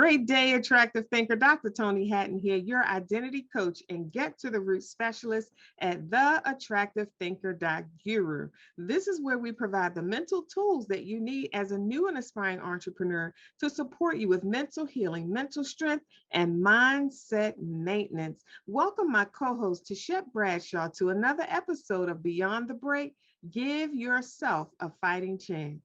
Great day, attractive thinker. Dr. Toni Hatton here, your identity coach and get to the root specialist at theattractivethinker.guru. This is where we provide the mental tools that you need as a new and aspiring entrepreneur to support you with mental healing, mental strength, and mindset maintenance. Welcome, my co-host, Tichet Bradshaw, to another episode of Beyond the Break. Give yourself a fighting chance.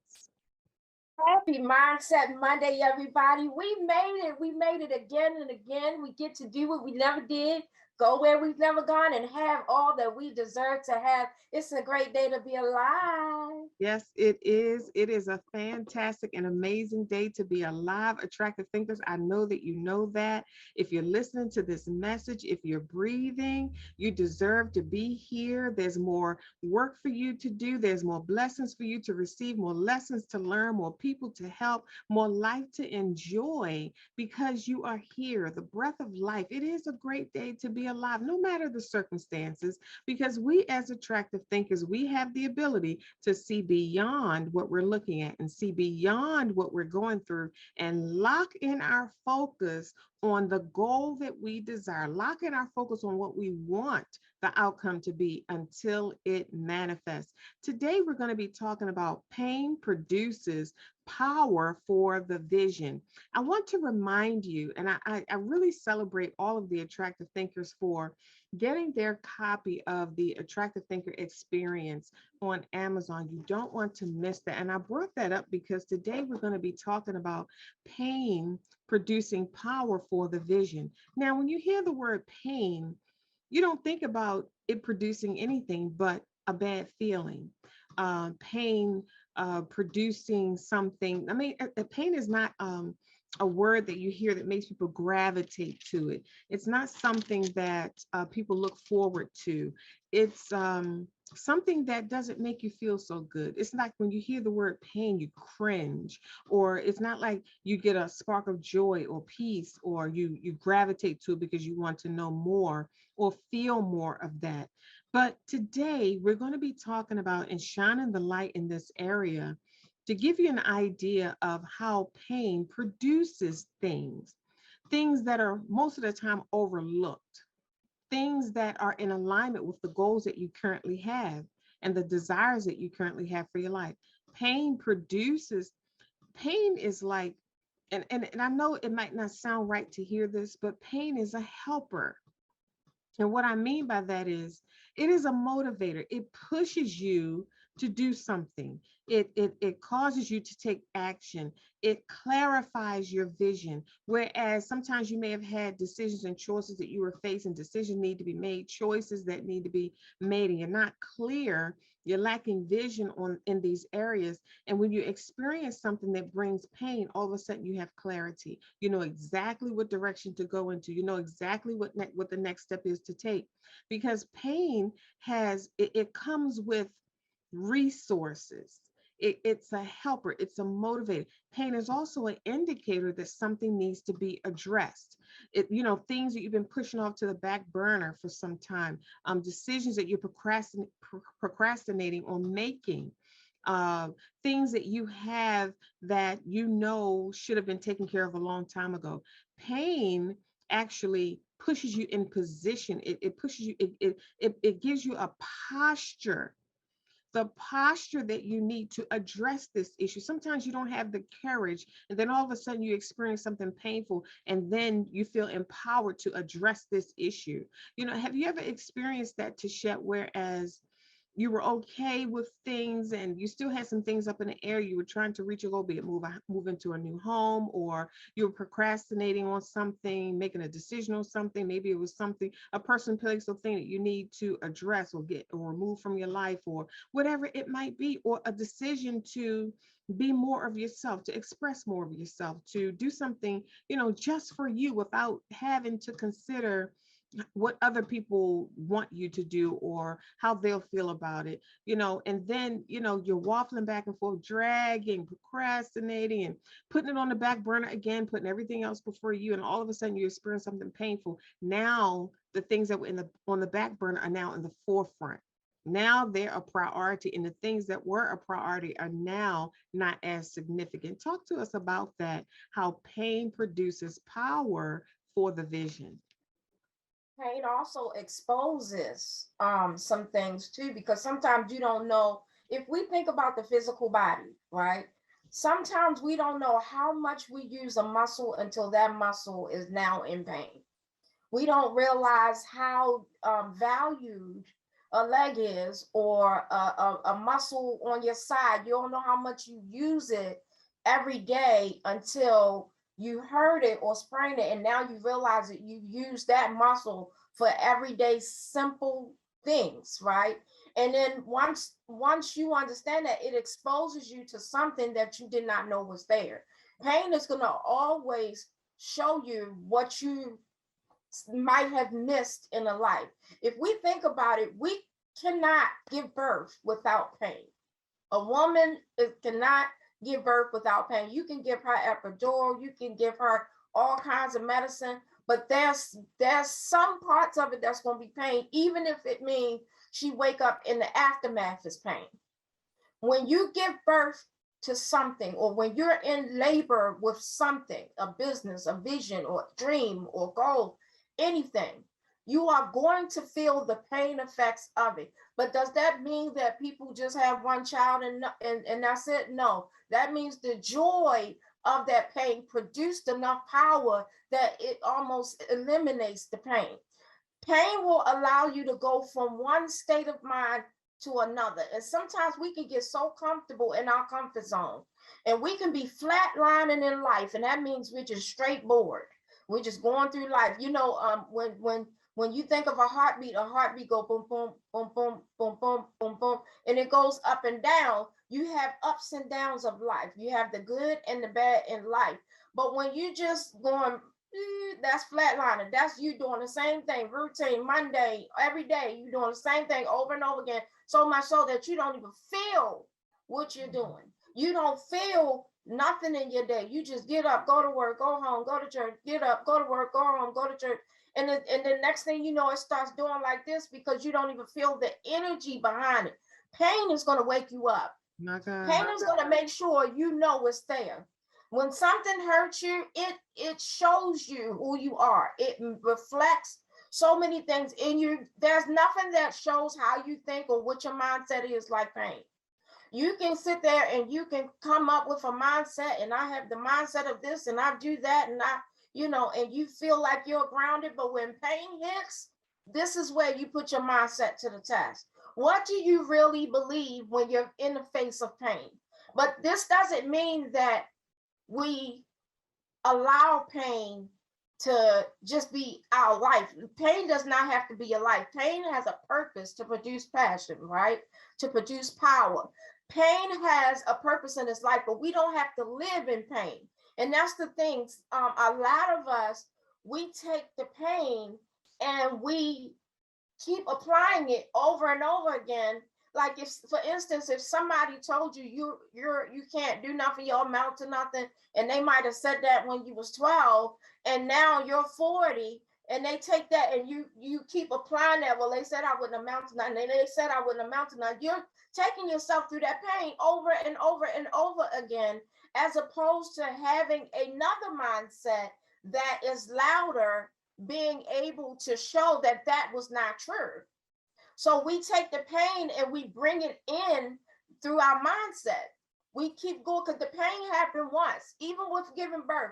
Happy Mindset Monday, everybody. We made it. We made it again and again. We get to do what we never did, go where we've never gone, and have all that we deserve to have. It's a great day to be alive. Yes, it is. It is a fantastic and amazing day to be alive, attractive thinkers. I know that you know that. If you're listening to this message, if you're breathing, you deserve to be here. There's more work for you to do. There's more blessings for you to receive, more lessons to learn, more people to help, more life to enjoy because you are here. The breath of life. It is a great day to be alive, no matter the circumstances, because we as attractive thinkers, we have the ability to see beyond what we're looking at and see beyond what we're going through and lock in our focus on the goal that we desire, lock in our focus on what we want the outcome to be until it manifests. Today, we're going to be talking about pain produces power for the vision. I want to remind you, and I really celebrate all of the attractive thinkers for getting their copy of the Attractive Thinker Experience on Amazon. You don't want to miss that. And I brought that up because today we're going to be talking about pain producing power for the vision. Now, when you hear the word pain, you don't think about it producing anything but a bad feeling. Pain producing something. I mean, pain is not a word that you hear that makes people gravitate to it. It's not something that people look forward to. It's something that doesn't make you feel so good. It's like when you hear the word pain, you cringe, or it's not like you get a spark of joy or peace, or you gravitate to it because you want to know more or feel more of that. But today we're going to be talking about and shining the light in this area to give you an idea of how pain produces things that are most of the time overlooked, things that are in alignment with the goals that you currently have and the desires that you currently have for your life. Pain produces, pain is like, and I know it might not sound right to hear this, but pain is a helper. And what I mean by that is it is a motivator. It pushes you to do something. It causes you to take action. It clarifies your vision. Whereas sometimes you may have had decisions and choices that you were facing, decisions need to be made, choices that need to be made, and you're not clear. You're lacking vision on in these areas. And when you experience something that brings pain, all of a sudden you have clarity. You know exactly what direction to go into. You know exactly what the next step is to take. Because pain it comes with resources. It's a helper, it's a motivator. Pain is also an indicator that something needs to be addressed. Things that you've been pushing off to the back burner for some time, decisions that you're procrastinating on making, uh, things that you have that you know should have been taken care of a long time ago. Pain actually pushes you in position. It pushes you, it gives you a posture, the posture that you need to address this issue. Sometimes you don't have the courage, and then all of a sudden you experience something painful, and then you feel empowered to address this issue. Have you ever experienced that, Tishette, whereas you were okay with things and you still had some things up in the air, you were trying to reach a goal, be it move into a new home, or you were procrastinating on something, making a decision on something, maybe it was something, a person, place, or thing that you need to address or get or remove from your life, or whatever it might be, or a decision to be more of yourself, to express more of yourself, to do something, just for you without having to consider what other people want you to do or how they'll feel about it, and then, you're waffling back and forth, dragging, procrastinating, and putting it on the back burner again, putting everything else before you. And all of a sudden you experience something painful. Now, the things that were on the back burner are now in the forefront. Now they're a priority, and the things that were a priority are now not as significant. Talk to us about that, how pain produces power for the vision. Pain also exposes some things too, because sometimes you don't know. If we think about the physical body, right? Sometimes we don't know how much we use a muscle until that muscle is now in pain. We don't realize how valued a leg is, or a muscle on your side. You don't know how much you use it every day until you hurt it or sprain it, and now you realize that you use that muscle for everyday simple things, right? And then once you understand that, it exposes you to something that you did not know was there. Pain is going to always show you what you might have missed in a life. If we think about it, we cannot give birth without pain. A woman cannot give birth without pain. You can give her epidural, you can give her all kinds of medicine, but there's some parts of it that's going to be pain, even if it means she wake up in the aftermath is pain. When you give birth to something, or when you're in labor with something, a business, a vision, or dream, or goal, anything, you are going to feel the pain effects of it. But does that mean that people just have one child and that's it? No, that means the joy of that pain produced enough power that it almost eliminates the pain. Pain will allow you to go from one state of mind to another. And sometimes we can get so comfortable in our comfort zone, and we can be flatlining in life. And that means we're just straight bored. We're just going through life. You know, when you think of a heartbeat go boom, boom, boom, boom, boom, boom, boom, boom, and it goes up and down. You have ups and downs of life. You have the good and the bad in life. But when you just going, that's flatlining. That's you doing the same thing, routine, Monday, every day. You doing the same thing over and over again, so much so that you don't even feel what you're doing. You don't feel nothing in your day. You just get up, go to work, go home, go to church, get up, go to work, go home, go to church. And the next thing you know, it starts doing like this because you don't even feel the energy behind it. Pain is going to wake you up. My God. Pain is going to make sure you know it's there. When something hurts you, it shows you who you are. It reflects so many things in you. There's nothing that shows how you think or what your mindset is like pain. You can sit there and you can come up with a mindset, and I have the mindset of this and I do that, and and you feel like you're grounded. But when pain hits, this is where you put your mindset to the test. What do you really believe when you're in the face of pain? But this doesn't mean that we allow pain to just be our life. Pain does not have to be a life. Pain has a purpose to produce passion, right? To produce power. Pain has a purpose in its life, but we don't have to live in pain. And that's the thing. A lot of us, we take the pain and we keep applying it over and over again. Like, if, for instance, if somebody told you you can't do nothing, you'll amount to nothing, and they might have said that when you was 12, and now you're 40, and they take that and you keep applying that. Well, they said I wouldn't amount to nothing. They said I wouldn't amount to nothing. You're taking yourself through that pain over and over and over again, as opposed to having another mindset that is louder, being able to show that that was not true. So we take the pain and we bring it in through our mindset. We keep going because the pain happened once. Even with giving birth,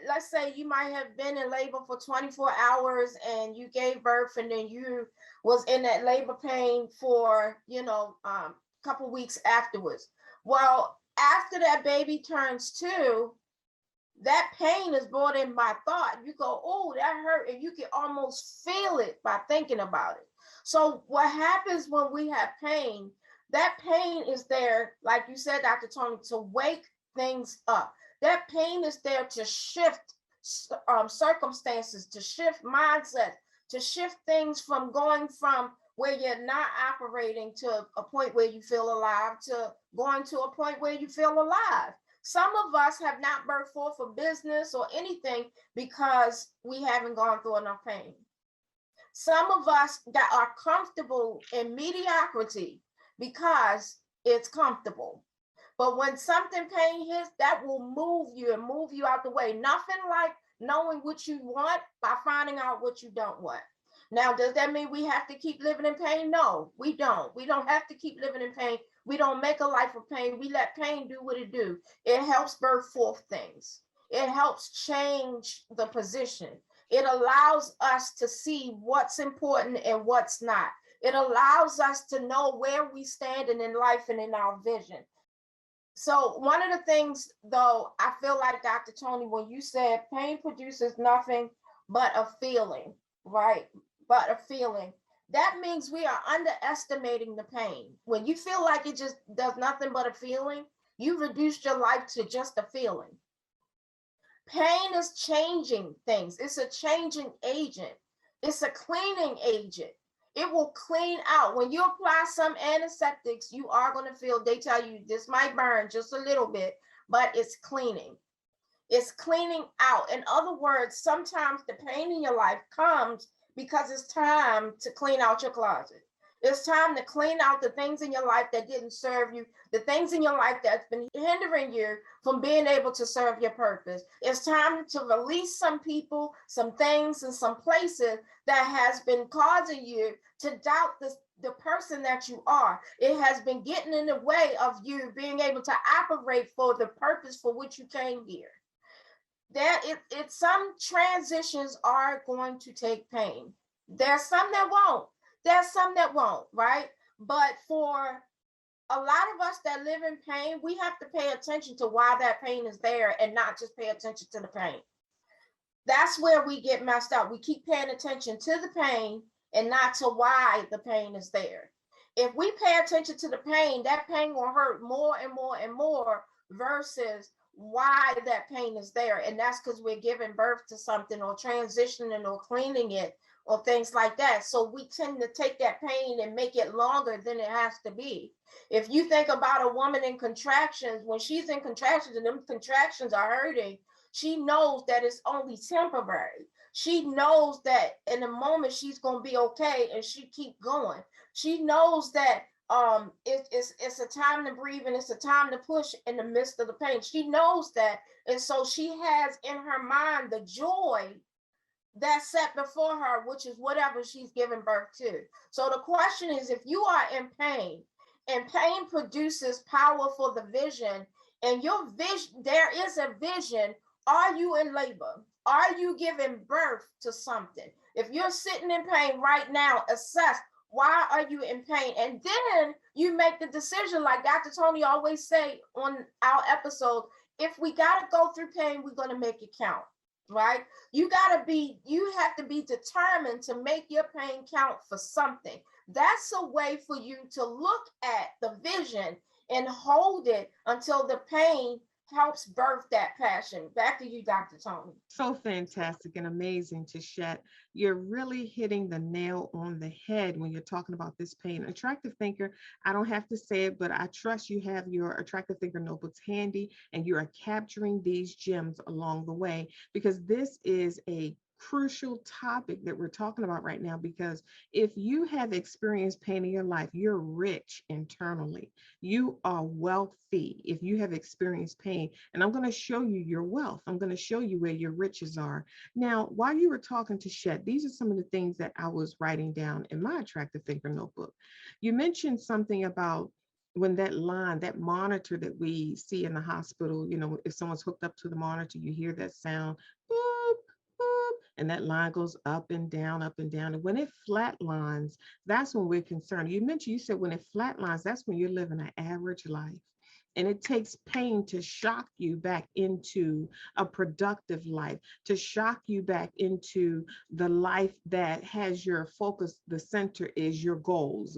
let's say you might have been in labor for 24 hours and you gave birth, and then you was in that labor pain for, a couple weeks afterwards. Well, after that baby turns 2, that pain is brought in by thought. You go, oh, that hurt, and you can almost feel it by thinking about it. So what happens when we have pain, that pain is there, like you said, Dr. Toni, to wake things up. That pain is there to shift circumstances, to shift mindset, to shift things from going from where you're not operating to a point where you feel alive, to going to a point where you feel alive. Some of us have not birthed forth a business or anything because we haven't gone through enough pain. Some of us that are comfortable in mediocrity because it's comfortable. But when something pain hits, that will move you and move you out the way. Nothing like knowing what you want by finding out what you don't want. Now, does that mean we have to keep living in pain? No, we don't. We don't have to keep living in pain. We don't make a life of pain. We let pain do what it do. It helps birth forth things. It helps change the position. It allows us to see what's important and what's not. It allows us to know where we stand in life and in our vision. So one of the things, though, I feel like, Dr. Toni, when you said pain produces nothing but a feeling, right? But a feeling. That means we are underestimating the pain. When you feel like it just does nothing but a feeling, you reduced your life to just a feeling. Pain is changing things. It's a changing agent. It's a cleaning agent. It will clean out. When you apply some antiseptics, you are going to feel, they tell you this might burn just a little bit, but it's cleaning. It's cleaning out. In other words, sometimes the pain in your life comes because it's time to clean out your closet. It's time to clean out the things in your life that didn't serve you, the things in your life that's been hindering you from being able to serve your purpose. It's time to release some people, some things, and some places that has been causing you to doubt the person that you are. It has been getting in the way of you being able to operate for the purpose for which you came here. Some transitions are going to take pain. There's some that won't. There's some that won't, right? But for a lot of us that live in pain, we have to pay attention to why that pain is there and not just pay attention to the pain. That's where we get messed up. We keep paying attention to the pain and not to why the pain is there. If we pay attention to the pain, that pain will hurt more and more and more versus why that pain is there. And that's because we're giving birth to something or transitioning or cleaning it or things like that. So we tend to take that pain and make it longer than it has to be. If you think about a woman in contractions, when she's in contractions and them contractions are hurting, she knows that it's only temporary. She knows that in a moment she's going to be okay and she keep going. She knows that it's a time to breathe and it's a time to push in the midst of the pain. She knows that. And so she has in her mind the joy that's set before her, which is whatever she's given birth to. So the question is, if you are in pain and pain produces power for the vision, and your vision, there is a vision, are you in labor? Are you giving birth to something? If you're sitting in pain right now, assess, why are you in pain? And then you make the decision, like Dr. Toni always say on our episode, if we got to go through pain, we're going to make it count, right? You have to be determined to make your pain count for something. That's a way for you to look at the vision and hold it until the pain helps birth that passion. Back to you, Dr. Toni. So fantastic and amazing, Tichet. You're really hitting the nail on the head when you're talking about this pain. Attractive thinker, I don't have to say it, but I trust you have your attractive thinker notebooks handy and you are capturing these gems along the way, because this is a crucial topic that we're talking about right now. Because if you have experienced pain in your life, you're rich internally. You are wealthy if you have experienced pain. And I'm going to show you your wealth. I'm going to show you where your riches are. Now, while you were talking to Shet, these are some of the things that I was writing down in my attractive thinker notebook. You mentioned something about when that line, that monitor that we see in the hospital, if someone's hooked up to the monitor, you hear that sound, boop, boop, and that line goes up and down, up and down. And when it flatlines, that's when we're concerned. You said when it flatlines, that's when you're living an average life. And it takes pain to shock you back into a productive life, to shock you back into the life that has your focus, the center is your goals,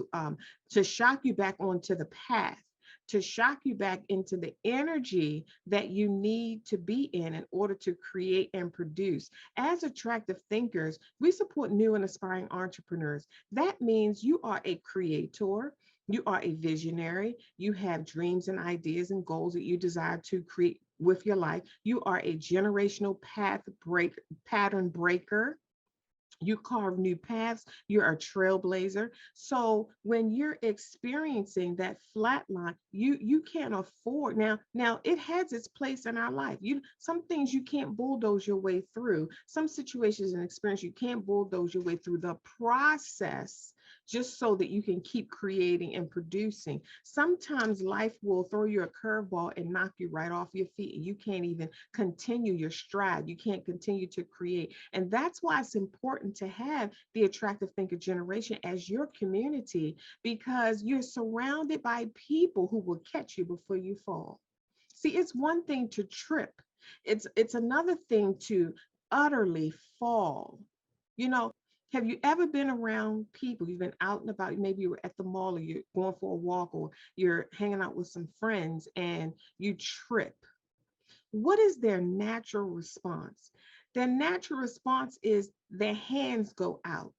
to shock you back onto the path, to shock you back into the energy that you need to be in order to create and produce. As attractive thinkers, we support new and aspiring entrepreneurs. That means you are a creator. You are a visionary. You have dreams and ideas and goals that you desire to create with your life. You are a generational pattern breaker. You carve new paths. You're a trailblazer. So when you're experiencing that flat line, you can't afford now it has its place in our life. You some things you can't bulldoze your way through. Some situations and experience you can't bulldoze your way through the process just so that you can keep creating and producing. Sometimes life will throw you a curveball and knock you right off your feet, and you can't even continue your stride. You can't continue to create. And that's why it's important to have the attractive thinker generation as your community, because you're surrounded by people who will catch you before you fall. See, it's one thing to trip. It's another thing to utterly fall. You know, have you ever been around people? You've been out and about, maybe you were at the mall or you're going for a walk or you're hanging out with some friends and you trip. What is their natural response? Their natural response is their hands go out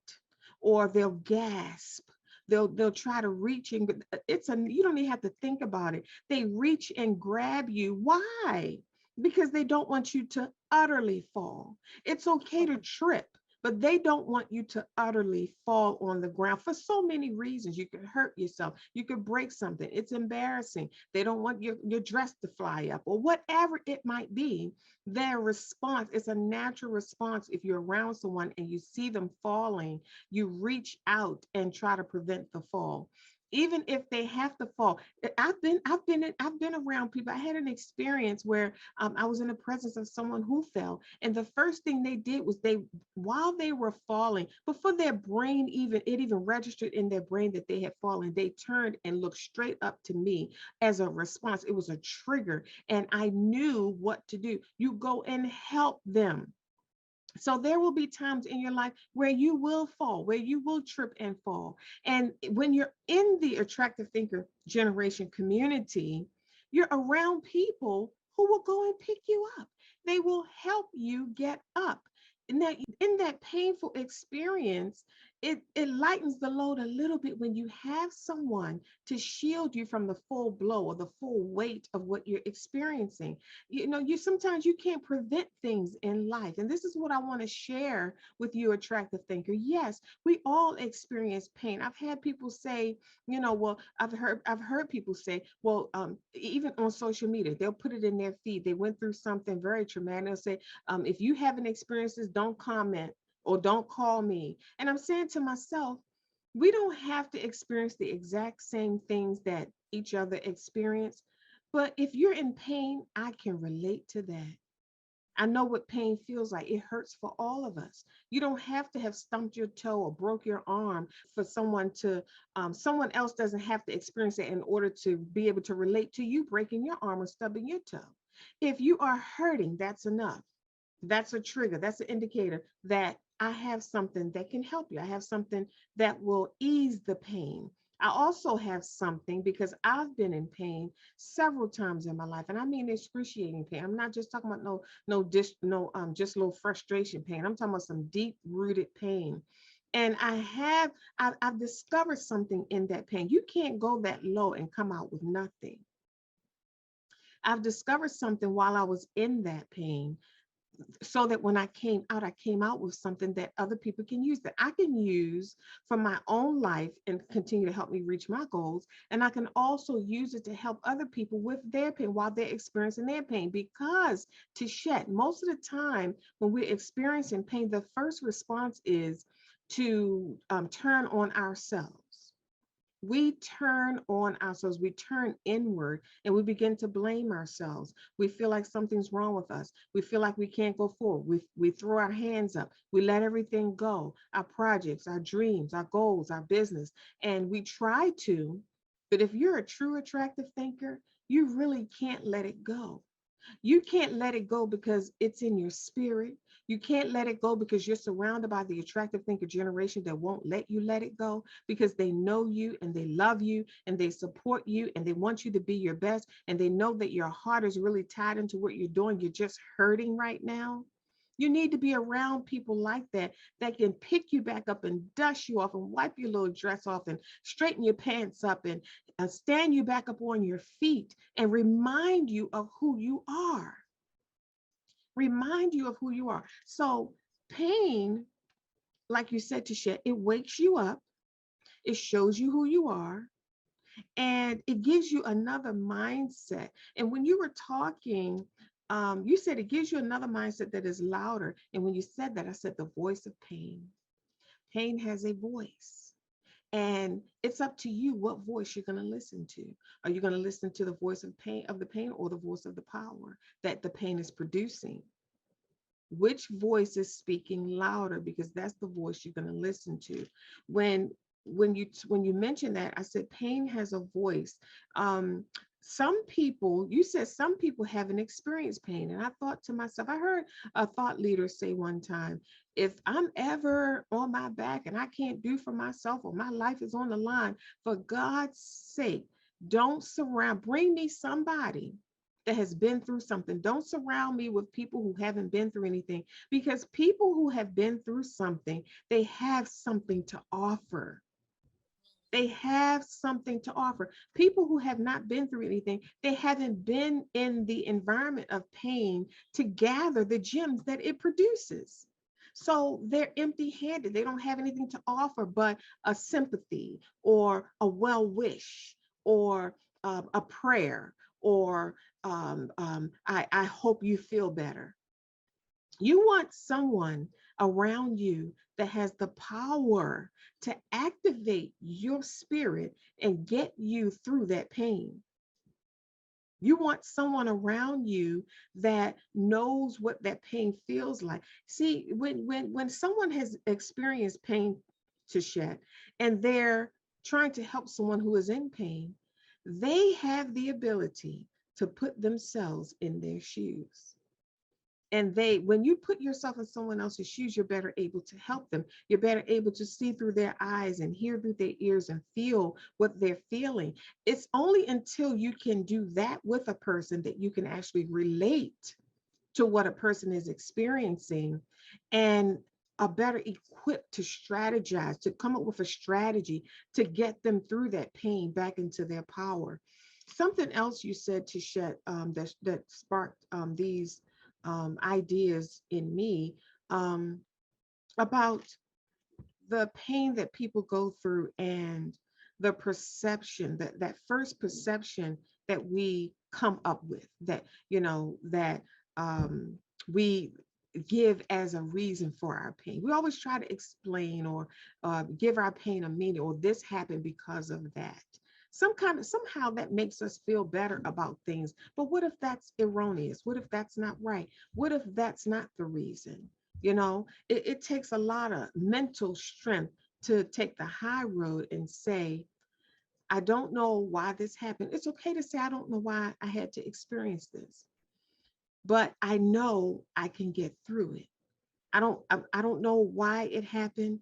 or they'll gasp. They'll try to reach and it's a you don't even have to think about it. They reach and grab you. Why? Because they don't want you to utterly fall. It's okay to trip, but they don't want you to utterly fall on the ground for so many reasons. You could hurt yourself, you could break something, it's embarrassing. They don't want your dress to fly up or whatever it might be. Their response is a natural response. If you're around someone and you see them falling, you reach out and try to prevent the fall. Even if they have to fall. I've been around people. I had an experience where I was in the presence of someone who fell, and the first thing they did was while they were falling, before their brain even registered in their brain that they had fallen, they turned and looked straight up to me as a response. It was a trigger, and I knew what to do. You go and help them. So there will be times in your life where you will fall, where you will trip and fall. And when you're in the attractive thinker generation community, you're around people who will go and pick you up. They will help you get up. In that painful experience, it lightens the load a little bit when you have someone to shield you from the full blow or the full weight of what you're experiencing. You sometimes you can't prevent things in life, and this is what I want to share with you, attractive thinker. Yes, we all experience pain. I've had people say, well, I've heard people say, well, even on social media, they'll put it in their feed. They went through something very traumatic. They'll say, if you haven't experienced this, don't comment or don't call me. And I'm saying to myself, we don't have to experience the exact same things that each other experience. But if you're in pain, I can relate to that. I know what pain feels like. It hurts for all of us. You don't have to have stumped your toe or broke your arm for someone else doesn't have to experience it in order to be able to relate to you breaking your arm or stubbing your toe. If you are hurting, that's enough. That's a trigger. That's an indicator that I have something that can help you. I have something that will ease the pain. I also have something because I've been in pain several times in my life, and I mean excruciating pain. I'm not just talking about just little frustration pain. I'm talking about some deep rooted pain. And I've discovered something in that pain. You can't go that low and come out with nothing. I've discovered something while I was in that pain, so that when I came out with something that other people can use, that I can use for my own life and continue to help me reach my goals. And I can also use it to help other people with their pain while they're experiencing their pain. Because, Tichet, most of the time when we're experiencing pain, the first response is to turn on ourselves. We turn on ourselves, we turn inward, and we begin to blame ourselves. We feel like something's wrong with us. We feel like we can't go forward. We throw our hands up. We let everything go, our projects, our dreams, our goals, our business, and we try to. But if you're a true attractive thinker, you really can't let it go. You can't let it go because it's in your spirit. You can't let it go because you're surrounded by the attractive thinker generation that won't let you let it go, because they know you and they love you and they support you and they want you to be your best. And they know that your heart is really tied into what you're doing. You're just hurting right now. You need to be around people like that can pick you back up and dust you off and wipe your little dress off and straighten your pants up and stand you back up on your feet and remind you of who you are. Remind you of who you are. So pain like you said, Tisha, it wakes you up, it shows you who you are, and it gives you another mindset. And when you were talking, you said it gives you another mindset that is louder. And when you said that, I said the voice of pain. Pain has a voice. And it's up to you what voice you're going to listen to. Are you going to listen to the voice of the pain, or the voice of the power that the pain is producing? Which voice is speaking louder? Because that's the voice you're going to listen to. when when you mentioned that, I said pain has a voice. um some people, you said some people haven't experienced pain, and I thought to myself, I heard a thought leader say one time, if I'm ever on my back and I can't do for myself, or my life is on the line, for God's sake, don't surround bring me somebody that has been through something. Don't surround me with people who haven't been through anything, because people who have been through something, they have something to offer. They have something to offer. People who have not been through anything, they haven't been in the environment of pain to gather the gems that it produces. So they're empty handed. They don't have anything to offer but a sympathy, or a well wish, or a prayer, or I hope you feel better. You want someone around you that has the power to activate your spirit and get you through that pain. You want someone around you that knows what that pain feels like. See, when someone has experienced pain, to shed, and they're trying to help someone who is in pain, they have the ability to put themselves in their shoes. And when you put yourself in someone else's shoes, you're better able to help them. You're better able to see through their eyes and hear through their ears and feel what they're feeling. It's only until you can do that with a person that you can actually relate to what a person is experiencing, and are better equipped to strategize, to come up with a strategy to get them through that pain back into their power. Something else you said, to shed, that sparked these ideas in me, um, about the pain that people go through, and the perception, that first perception that we come up with, that that um, we give as a reason for our pain. We always try to explain, or give our pain a meaning, or this happened because of that. Somehow that makes us feel better about things. But what if that's erroneous? What if that's not right? What if that's not the reason? It takes a lot of mental strength to take the high road and say, I don't know why this happened. It's okay to say, I don't know why I had to experience this, but I know I can get through it. I don't know why it happened.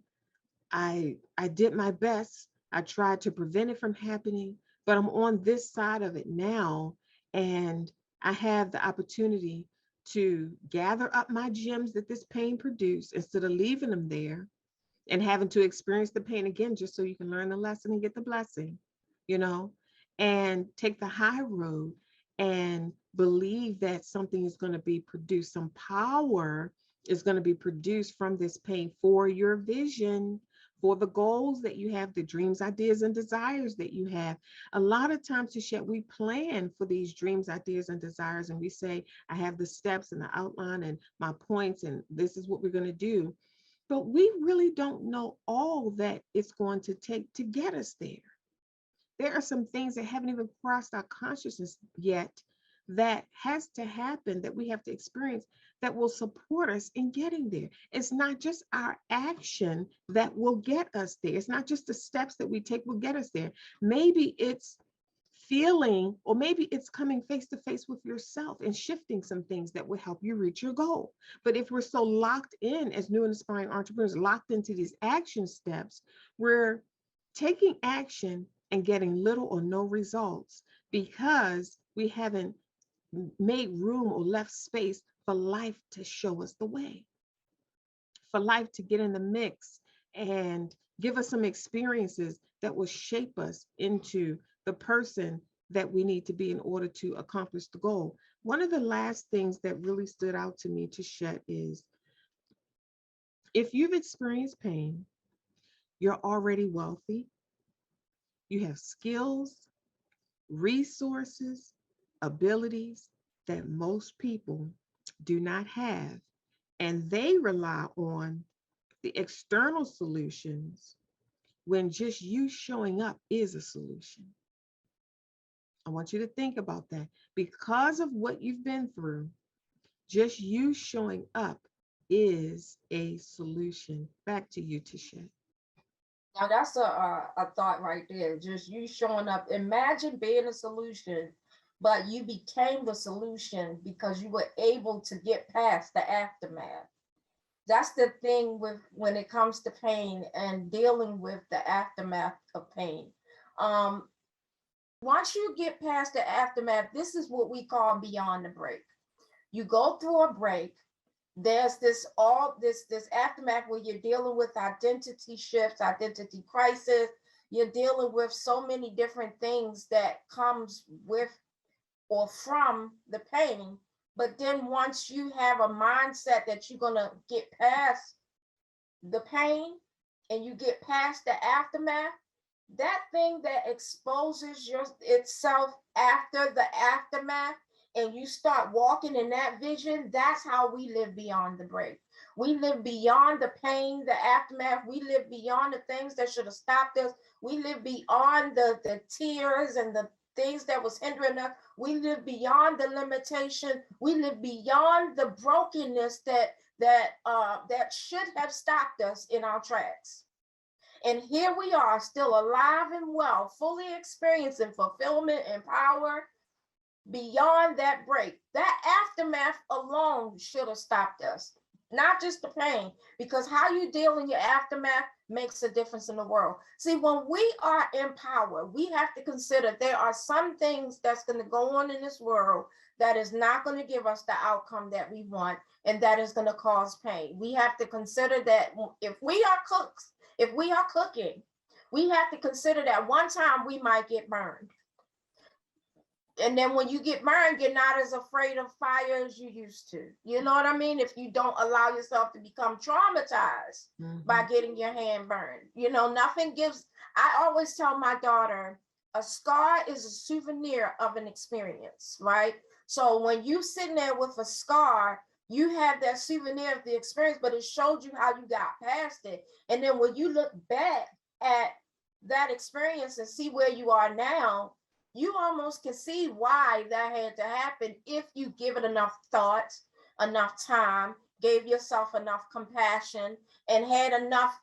I did my best. I tried to prevent it from happening, but I'm on this side of it now, and I have the opportunity to gather up my gems that this pain produced, instead of leaving them there and having to experience the pain again, just so you can learn the lesson and get the blessing, you know, and take the high road, and believe that something is going to be produced, some power is going to be produced from this pain, for your vision, for the goals that you have, the dreams, ideas, and desires that you have. A lot of times, Tisha, we plan for these dreams, ideas, and desires, and we say, I have the steps and the outline and my points, and this is what we're going to do. But we really don't know all that it's going to take to get us there. There are some things that haven't even crossed our consciousness yet, that has to happen, that we have to experience, that will support us in getting there. It's not just our action that will get us there. It's not just the steps that we take will get us there. Maybe it's feeling, or maybe it's coming face to face with yourself and shifting some things that will help you reach your goal. But if we're so locked in as new and aspiring entrepreneurs, locked into these action steps, we're taking action and getting little or no results, because we haven't made room or left space for life to show us the way, for life to get in the mix and give us some experiences that will shape us into the person that we need to be in order to accomplish the goal. One of the last things that really stood out to me, to Shet, is If you've experienced pain, you're already wealthy, you have skills, resources, abilities that most people do not have, and they rely on the external solutions when just you showing up is a solution. I want you to think about that. Because of what you've been through, just you showing up is a solution. Back to you, Tichet. Now that's a thought right there. Just you showing up. Imagine being a solution, but you became the solution because you were able to get past the aftermath. That's the thing with when it comes to pain and dealing with the aftermath of pain. Um, Once you get past the aftermath, this is what we call beyond the break. You go through a break. There's this aftermath where you're dealing with identity shifts, identity crisis. You're dealing with so many different things that comes with or from the pain. But then once you have a mindset that you're gonna get past the pain and you get past the aftermath, that thing that exposes itself after the aftermath, and you start walking in that vision, that's how we live beyond the break. We live beyond the pain, the aftermath. We live beyond the things that should have stopped us. We live beyond the tears and the things that was hindering us. We live beyond the limitation. We live beyond the brokenness that should have stopped us in our tracks. And here we are, still alive and well, fully experiencing fulfillment and power beyond that break. That aftermath alone should have stopped us, not just the pain, because how you deal in your aftermath makes a difference in the world. See, when we are in power, we have to consider there are some things that's going to go on in this world that is not going to give us the outcome that we want, and that is going to cause pain. We have to consider that if we are cooks, if we are cooking, we have to consider that one time we might get burned. And then when you get burned, you're not as afraid of fire as you used to. You know what I mean? If you don't allow yourself to become traumatized by getting your hand burned. You know, nothing gives, I always tell my daughter, a scar is a souvenir of an experience, right? So when you sitting there with a scar, you have that souvenir of the experience, but it showed you how you got past it. And then when you look back at that experience and see where you are now, you almost can see why that had to happen if you give it enough thought, enough time, gave yourself enough compassion, and had enough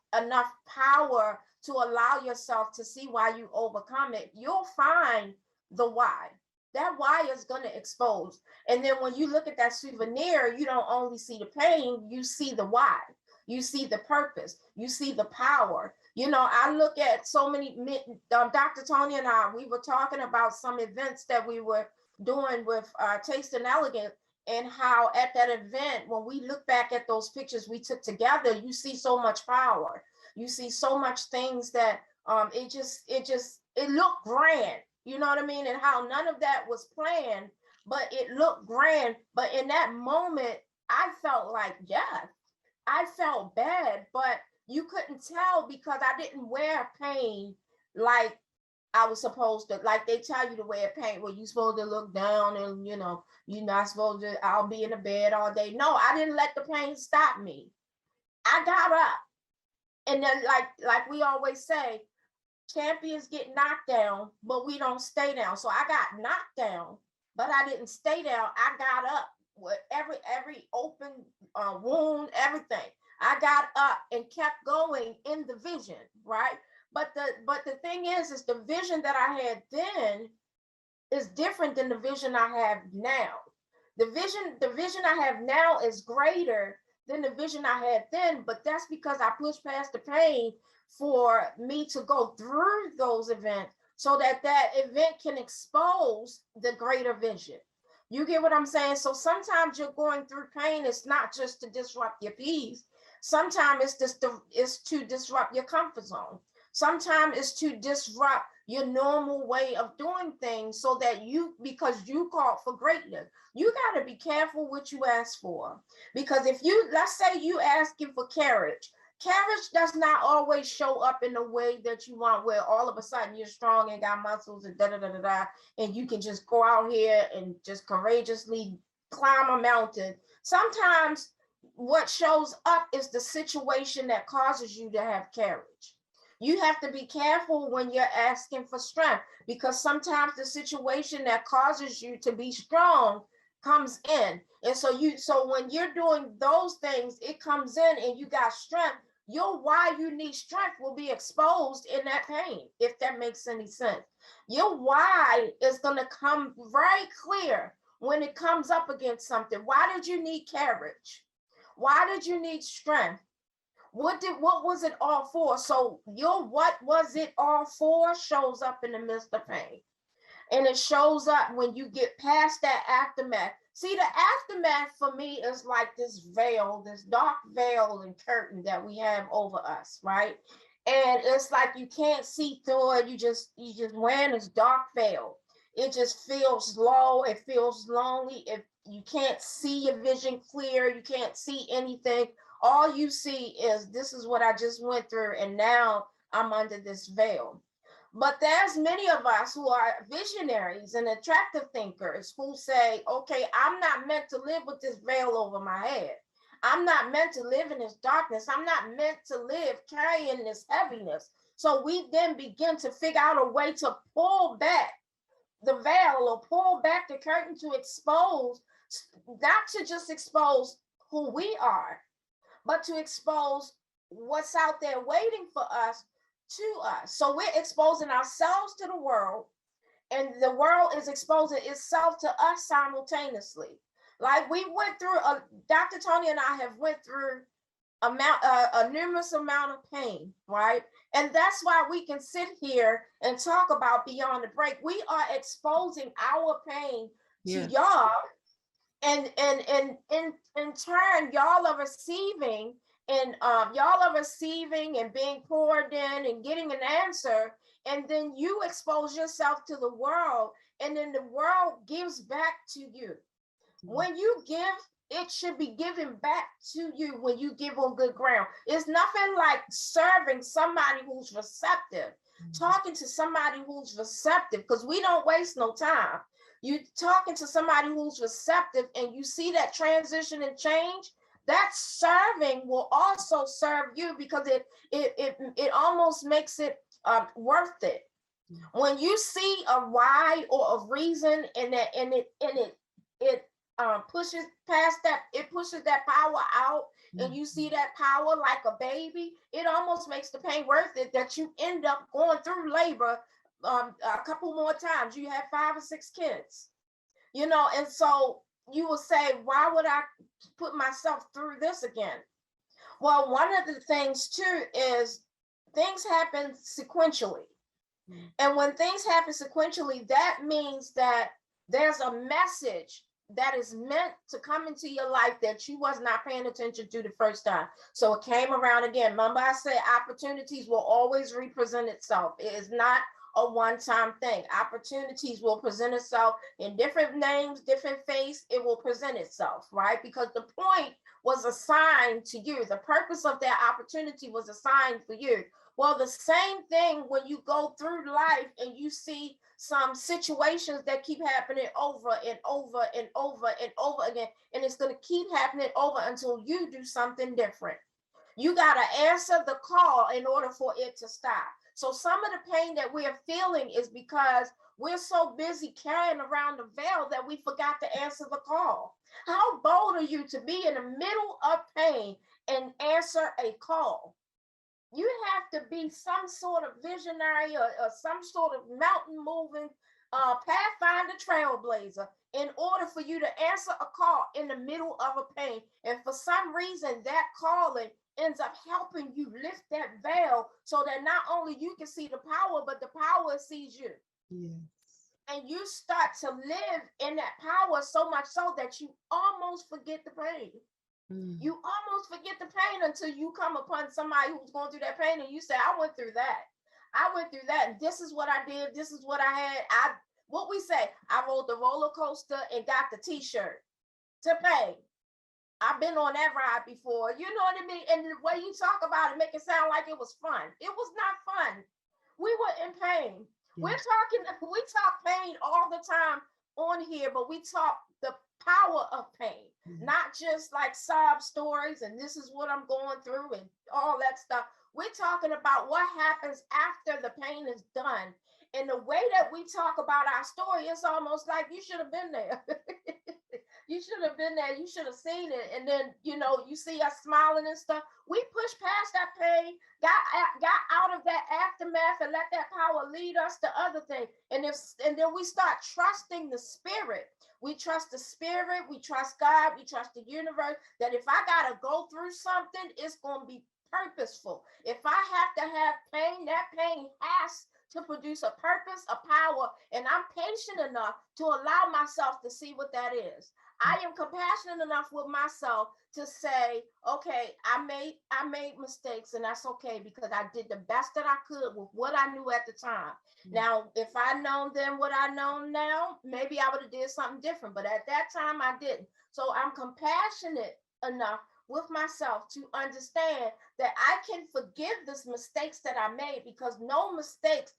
power to allow yourself to see why you overcome it. You'll find the why. That why is going to expose. And then when you look at that souvenir, you don't only see the pain, you see the why. You see the purpose. You see the power. You know, I look at so many, Dr. Toni and I, we were talking about some events that we were doing with Taste and Elegant, and how at that event, when we look back at those pictures we took together, you see so much power. You see so much things that it looked grand. You know what I mean? And how none of that was planned, but it looked grand. But in that moment, I felt like, yeah, I felt bad, but you couldn't tell because I didn't wear pain like I was supposed to. Like they tell you to wear pain where you're supposed to look down and, you know, you're not supposed to, I'll be in the bed all day. No, I didn't let the pain stop me. I got up. And then like we always say, champions get knocked down, but we don't stay down. So I got knocked down, but I didn't stay down. I got up with every open wound, everything. I got up and kept going in the vision, right? But the thing is the vision that I had then is different than the vision I have now. The vision I have now is greater than the vision I had then, but that's because I pushed past the pain for me to go through those events so that that event can expose the greater vision. You get what I'm saying? So sometimes you're going through pain. It's not just to disrupt your peace. Sometimes it's to disrupt your comfort zone. Sometimes it's to disrupt your normal way of doing things, so that because you called for greatness, you got to be careful what you ask for. Because if you, let's say you asking for carriage does not always show up in the way that you want, where all of a sudden you're strong and got muscles and da da da da da, and you can just go out here and just courageously climb a mountain. Sometimes what shows up is the situation that causes you to have carriage. You have to be careful when you're asking for strength, because sometimes the situation that causes you to be strong comes in. And so when you're doing those things, it comes in and you got strength. Your why you need strength will be exposed in that pain, if that makes any sense. Your why is going to come very clear when it comes up against something. Why did you need courage? Why did you need strength? What was it all for? So your what was it all for shows up in the midst of pain. And it shows up when you get past that aftermath. See, the aftermath for me is like this veil, this dark veil and curtain that we have over us, right? And it's like you can't see through it. You just wearing this dark veil. It just feels low. It feels lonely. If you can't see your vision clear, you can't see anything. All you see is, this is what I just went through, and now I'm under this veil. But there's many of us who are visionaries and attractive thinkers who say, okay, I'm not meant to live with this veil over my head. I'm not meant to live in this darkness. I'm not meant to live carrying this heaviness. So we then begin to figure out a way to pull back the veil, or pull back the curtain, to expose, not to just expose who we are, but to expose what's out there waiting for us to us. So we're exposing ourselves to the world, and the world is exposing itself to us simultaneously. Like we went through, Dr. Toni and I have went through a numerous amount of pain, right? And that's why we can sit here and talk about Beyond the Break. We are exposing our pain to y'all, and in turn, y'all are receiving, and and being poured in and getting an answer, and then you expose yourself to the world, and then the world gives back to you. When you give, it should be given back to you when you give on good ground. It's nothing like serving somebody who's receptive, talking to somebody who's receptive, because we don't waste no time. You talking to somebody who's receptive, and you see that transition and change, that serving will also serve you, because it almost makes it worth it. When you see a why or a reason, and it pushes past that, it pushes that power out, and you see that power like a baby, it almost makes the pain worth it, that you end up going through labor a couple more times. You have 5 or 6 kids, and so you will say, why would I put myself through this again? Well, one of the things too is things happen sequentially. And when things happen sequentially, that means that there's a message that is meant to come into your life that you was not paying attention to the first time. So it came around again. Remember, I said opportunities will always represent itself. It is not a one-time thing. Opportunities will present itself in different names, different face. It will present itself, right? Because the point was assigned to you. The purpose of that opportunity was assigned for you. Well, the same thing when you go through life and you see some situations that keep happening over and over and over and over again, and it's going to keep happening over until you do something different. You got to answer the call in order for it to stop. So some of the pain that we're feeling is because we're so busy carrying around the veil that we forgot to answer the call. How bold are you to be in the middle of pain and answer a call? You have to be some sort of visionary or some sort of mountain moving pathfinder trailblazer in order for you to answer a call in the middle of a pain. And for some reason, that calling ends up helping you lift that veil so that not only you can see the power, but the power sees you. Yes. And you start to live in that power so much so that you almost forget the pain. You almost forget the pain until you come upon somebody who's going through that pain and you say, I went through that. I went through that, and this is what I did. This is what I had. What we say, I rode the roller coaster and got the T-shirt to pay. I've been on that ride before. You know what I mean? And the way you talk about it, make it sound like it was fun. It was not fun. We were in pain. Yeah. We talk pain all the time on here, but we talk the power of pain, not just like sob stories and this is what I'm going through and all that stuff. We're talking about what happens after the pain is done. And the way that we talk about our story, it's almost like you should have been there. You should have been there. You should have seen it. And then, you see us smiling and stuff. We pushed past that pain, got out of that aftermath, and let that power lead us to other things. And then we start trusting the spirit. We trust the spirit. We trust God. We trust the universe. That if I gotta go through something, it's gonna be purposeful. If I have to have pain, that pain has to produce a purpose, a power, and I'm patient enough to allow myself to see what that is. I am compassionate enough with myself to say, okay, I made mistakes, and that's okay because I did the best that I could with what I knew at the time. Now, if I'd known then what I know now, maybe I would have did something different, but at that time I didn't. So I'm compassionate enough with myself to understand that I can forgive these mistakes that I made, because no mistakes,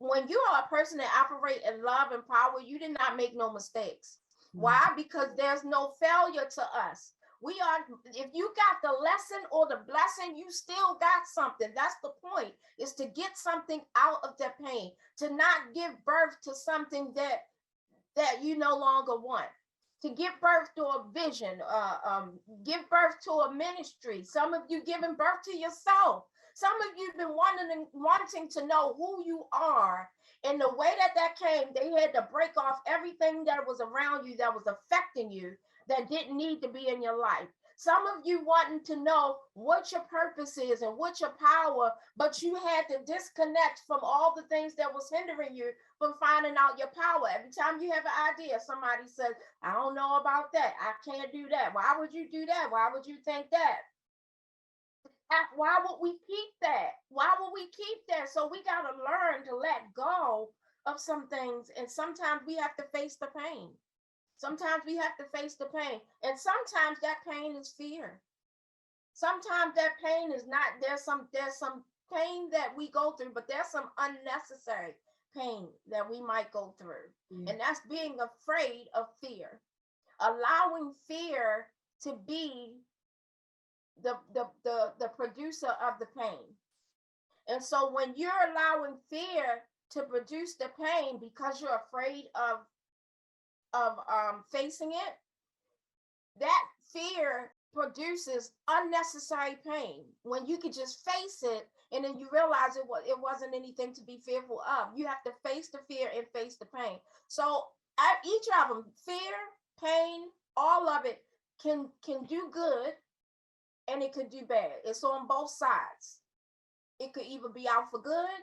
when you are a person that operate in love and power, you did not make no mistakes. Why? Because there's no failure to us. If you got the lesson or the blessing, you still got something. That's the point, is to get something out of the pain, to not give birth to something that you no longer want, to give birth to a vision, give birth to a ministry. Some of you giving birth to yourself. Some of you have been wanting to know who you are. And the way that came, they had to break off everything that was around you that was affecting you, that didn't need to be in your life. Some of you wanting to know what your purpose is and what your power, but you had to disconnect from all the things that was hindering you from finding out your power. Every time you have an idea, somebody says, I don't know about that. I can't do that. Why would you do that? Why would you think that? Why would we keep that? Why would we keep that? So we got to learn to let go of some things. And sometimes we have to face the pain. Sometimes we have to face the pain. And sometimes that pain is fear. Sometimes that pain is not, there's some pain that we go through, but there's some unnecessary pain that we might go through. And that's being afraid of fear. Allowing fear to be the producer of the pain. And so when you're allowing fear to produce the pain because you're afraid of facing it, that fear produces unnecessary pain when you could just face it, and then you realize it wasn't anything to be fearful of. You have to face the fear and face the pain. So each of them, fear, pain, all of it can do good, and it could do bad. It's on both sides. It could either be out for good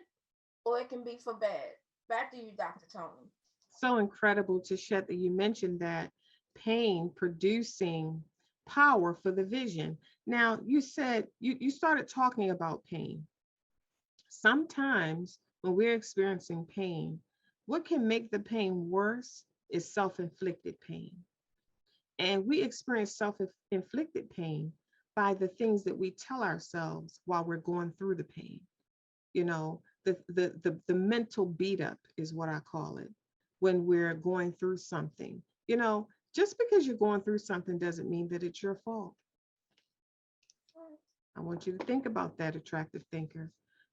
or it can be for bad. Back to you, Dr. Toni. So incredible, Tichet, that you mentioned that pain producing power for the vision. Now, you said you started talking about pain. Sometimes when we're experiencing pain, what can make the pain worse is self-inflicted pain. And we experience self-inflicted pain by the things that we tell ourselves while we're going through the pain. You know, the mental beat up is what I call it, when we're going through something. You know, just because you're going through something doesn't mean that it's your fault. I want you to think about that, attractive thinker.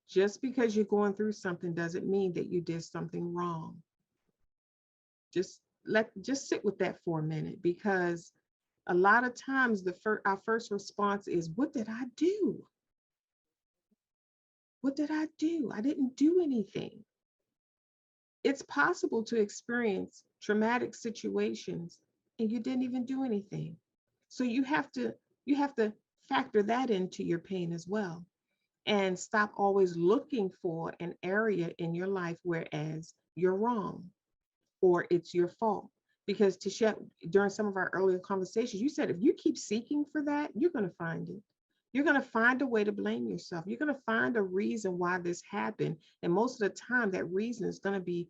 Just because you're going through something doesn't mean that you did something wrong. Just sit with that for a minute, because a lot of times our first response is, what did I do? What did I do? I didn't do anything. It's possible to experience traumatic situations and you didn't even do anything. So you have to factor that into your pain as well, and stop always looking for an area in your life whereas you're wrong or it's your fault. Because Tichet, during some of our earlier conversations, you said if you keep seeking for that, you're going to find it. You're going to find a way to blame yourself. You're going to find a reason why this happened. And most of the time, that reason is going to be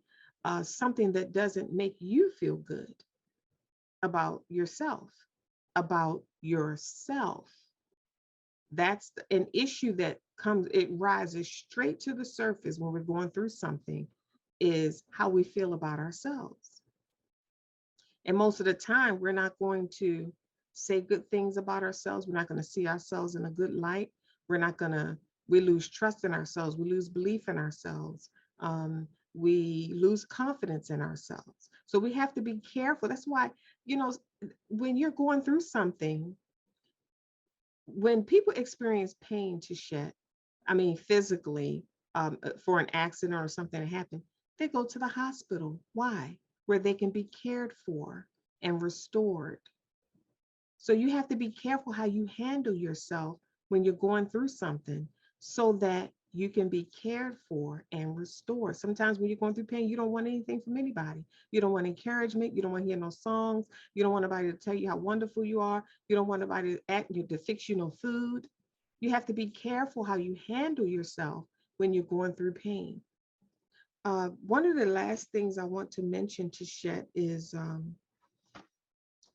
something that doesn't make you feel good about yourself, about yourself. That's an issue that comes, it rises straight to the surface when we're going through something, is how we feel about ourselves. And most of the time, we're not going to say good things about ourselves. We're not going to see ourselves in a good light. We're not going to, we lose trust in ourselves. We lose belief in ourselves. We lose confidence in ourselves. So we have to be careful. That's why, you know, when you're going through something, when people experience pain, to shed, I mean, physically, for an accident or something that happened, they go to the hospital. Why? Where they can be cared for and restored. So you have to be careful how you handle yourself when you're going through something so that you can be cared for and restored. Sometimes when you're going through pain, you don't want anything from anybody. You don't want encouragement. You don't want to hear no songs. You don't want nobody to tell you how wonderful you are. You don't want nobody to act you to fix you no food. You have to be careful how you handle yourself when you're going through pain. One of the last things I want to mention, to Shet, is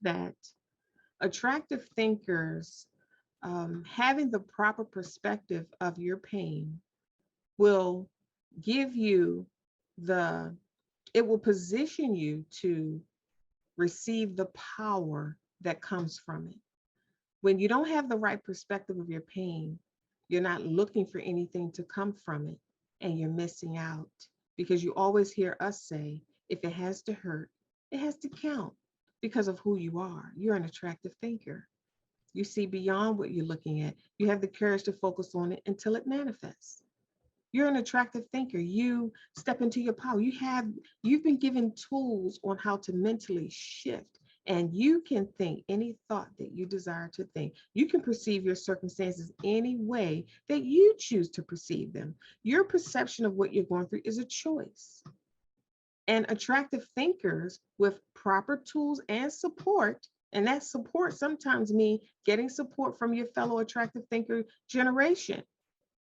that attractive thinkers, having the proper perspective of your pain will give you the, it will position you to receive the power that comes from it. When you don't have the right perspective of your pain, you're not looking for anything to come from it, and you're missing out, because you always hear us say, if it has to hurt, it has to count, because of who you are. You're an attractive thinker. You see beyond what you're looking at. You have the courage to focus on it until it manifests. You're an attractive thinker. You step into your power. You've been given tools on how to mentally shift, and you can think any thought that you desire to think. You can perceive your circumstances any way that you choose to perceive them. Your perception of what you're going through is a choice. And attractive thinkers with proper tools and support, and that support sometimes means getting support from your fellow attractive thinker generation,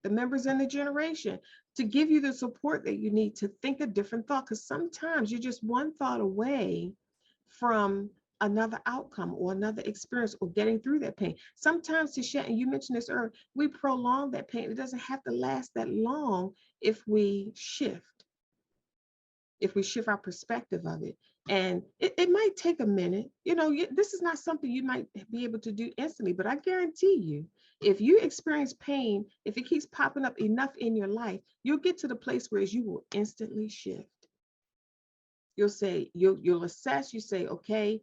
the members in the generation, to give you the support that you need to think a different thought. Because sometimes you're just one thought away from another outcome or another experience or getting through that pain. Sometimes, to share, and you mentioned this earlier, we prolong that pain. It doesn't have to last that long if we shift, if we shift our perspective of it. And it might take a minute. You know, this is not something you might be able to do instantly, but I guarantee you, if you experience pain, if it keeps popping up enough in your life, you'll get to the place where you will instantly shift. You'll say, you'll assess, you say, okay,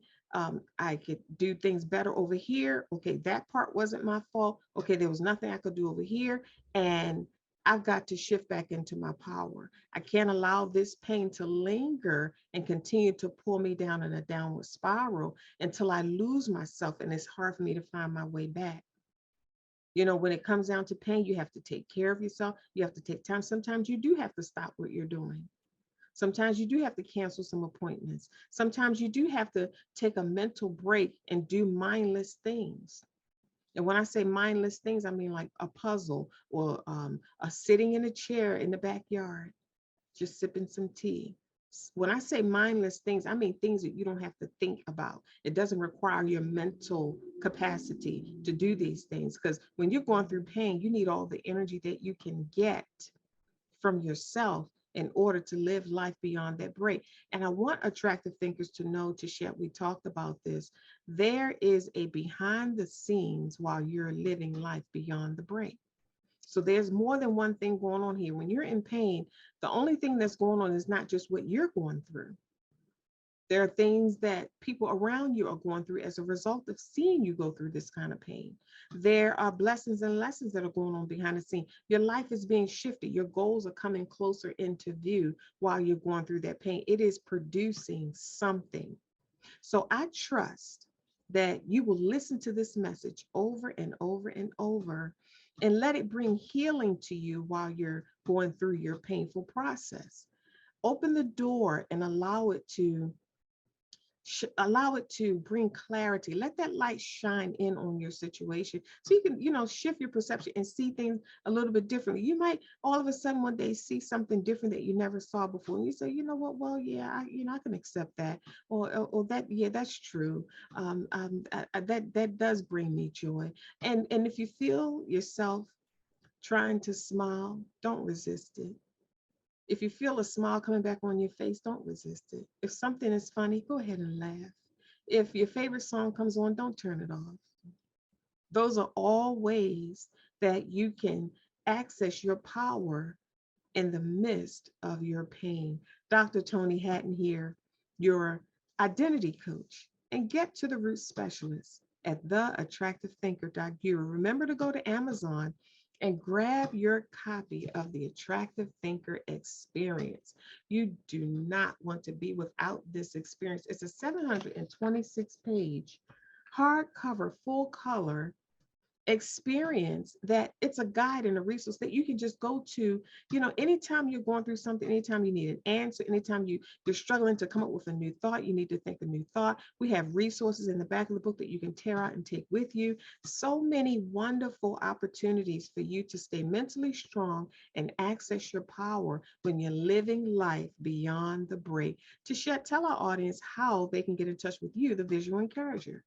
I could do things better over here. Okay, that part wasn't my fault. Okay, there was nothing I could do over here. And I've got to shift back into my power. I can't allow this pain to linger and continue to pull me down in a downward spiral until I lose myself and it's hard for me to find my way back. You know, when it comes down to pain, you have to take care of yourself. You have to take time. Sometimes you do have to stop what you're doing. Sometimes you do have to cancel some appointments. Sometimes you do have to take a mental break and do mindless things. And when I say mindless things, I mean like a puzzle, or a sitting in a chair in the backyard, just sipping some tea. When I say mindless things, I mean things that you don't have to think about. It doesn't require your mental capacity to do these things, because when you're going through pain, you need all the energy that you can get from yourself in order to live life beyond that break. And I want attractive thinkers to know, to share, we talked about this, there is a behind the scenes while you're living life beyond the break. So there's more than one thing going on here. When you're in pain, the only thing that's going on is not just what you're going through. There are things that people around you are going through as a result of seeing you go through this kind of pain. There are blessings and lessons that are going on behind the scene. Your life is being shifted. Your goals are coming closer into view while you're going through that pain. It is producing something. So I trust that you will listen to this message over and over and over, and let it bring healing to you while you're going through your painful process. Open the door and allow it to allow it to bring clarity. Let that light shine in on your situation so you can, shift your perception and see things a little bit differently. You might all of a sudden one day see something different that you never saw before. And you say, you know what, well, yeah, I can accept that. Or that, yeah, that's true. That does bring me joy. And if you feel yourself trying to smile, don't resist it. If you feel a smile coming back on your face, don't resist it. If something is funny, go ahead and laugh. If your favorite song comes on, don't turn it off. Those are all ways that you can access your power in the midst of your pain. Dr. Toni Hatton here, your identity coach, and get to the root specialist at theattractivethinker.guru. Remember to go to Amazon and grab your copy of the Attractive Thinker Experience. You do not want to be without this experience. It's a 726 page hardcover, full color experience that it's a guide and a resource that you can just go to, anytime you're going through something, anytime you need an answer, anytime you're struggling to come up with a new thought, you need to think a new thought. We have resources in the back of the book that you can tear out and take with you. So many wonderful opportunities for you to stay mentally strong and access your power when you're living life beyond the break. Tichet, tell our audience how they can get in touch with you, the visual encourager.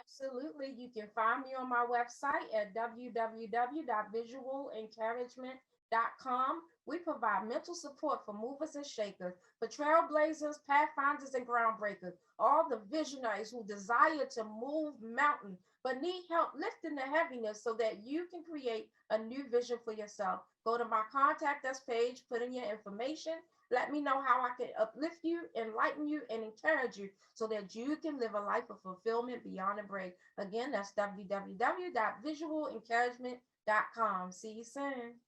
Absolutely. You can find me on my website at www.visualencouragement.com. We provide mental support for movers and shakers, for trailblazers, pathfinders, and groundbreakers, all the visionaries who desire to move mountains but need help lifting the heaviness so that you can create a new vision for yourself. Go to my contact us page, put in your information. Let me know how I can uplift you, enlighten you, and encourage you so that you can live a life of fulfillment beyond the break. Again, that's www.visualencouragement.com. See you soon.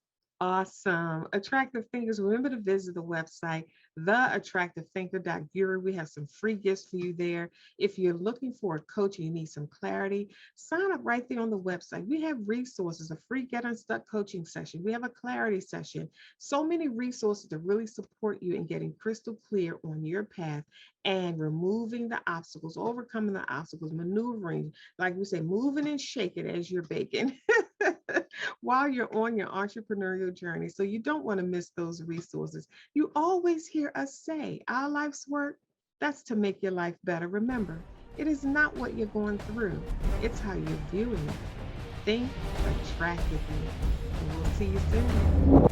Awesome. Attractive Thinkers, remember to visit the website, theattractivethinker.guru. We have some free gifts for you there. If you're looking for a coach and you need some clarity, sign up right there on the website. We have resources, a free Get Unstuck coaching session. We have a clarity session. So many resources to really support you in getting crystal clear on your path and removing the obstacles, overcoming the obstacles, maneuvering, like we say, moving and shaking as you're baking. While you're on your entrepreneurial journey. So you don't want to miss those resources. You always hear us say, our life's work, that's to make your life better. Remember, it is not what you're going through, it's how you're viewing it. Think attractively. And we'll see you soon.